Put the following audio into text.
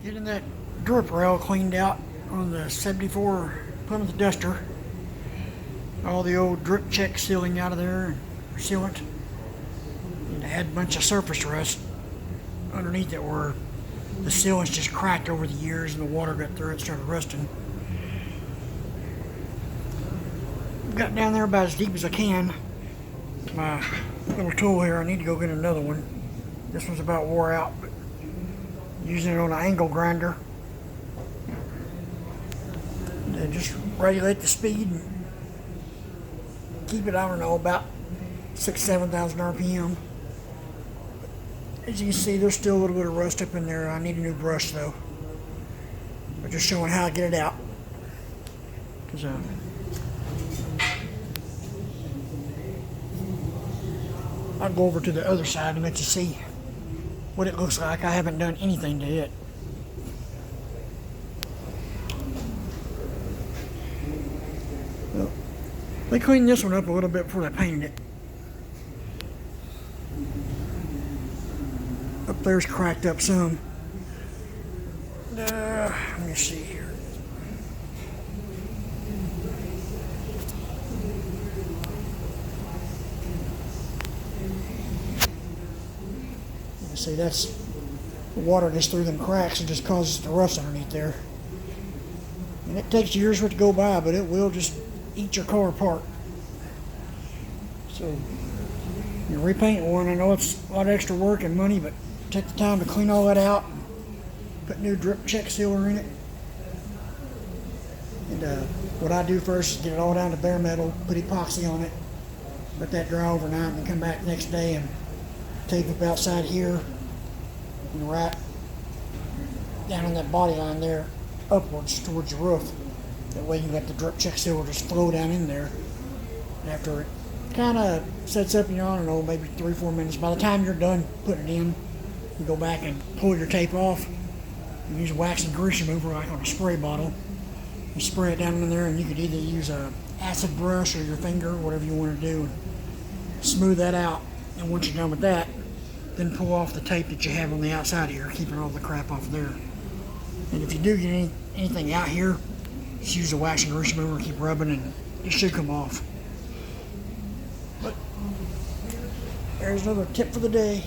Getting that drip rail cleaned out on the 74 Plymouth Duster. All the old drip check sealing out of there, sealant. And it had a bunch of surface rust underneath it where the sealant's just cracked over the years and the water got through it and started rusting. Got down there about as deep as I can. My little tool here, I need to go get another one. This one's about wore out, but using it on an angle grinder. And just regulate the speed and keep it, I don't know, about 6,000-7,000 RPM. As you can see, there's still a little bit of rust up in there. I need a new brush though. But just showing how to get it out. Because I'll go over to the other side and let you see what it looks like. I haven't done anything to it. Well, they cleaned this one up a little bit before they painted it. Up there's cracked up some. Let me see here. See, that's the water just through them cracks and just causes the rust underneath there. And it takes years for it to go by, but it will just eat your car apart. So, you repaint one, I know it's a lot of extra work and money, but take the time to clean all that out. Put new drip check sealer in it. And what I do first is get it all down to bare metal, put epoxy on it, let that dry overnight, and then come back the next day and tape up outside here and right down on that body line there upwards towards the roof. That way you let the drip check sealer just flow down in there. And after it kind of sets up, I don't know, maybe 3-4 minutes, by the time you're done putting it in, you go back and pull your tape off and use a wax and grease remover like on a spray bottle. You spray it down in there, and you could either use a acid brush or your finger, whatever you want to do, and smooth that out. And once you're done with that, then pull off the tape that you have on the outside here, keeping all the crap off there. And if you do get anything out here, just use the wax and grease remover and keep rubbing, and it should come off. But there's another tip for the day.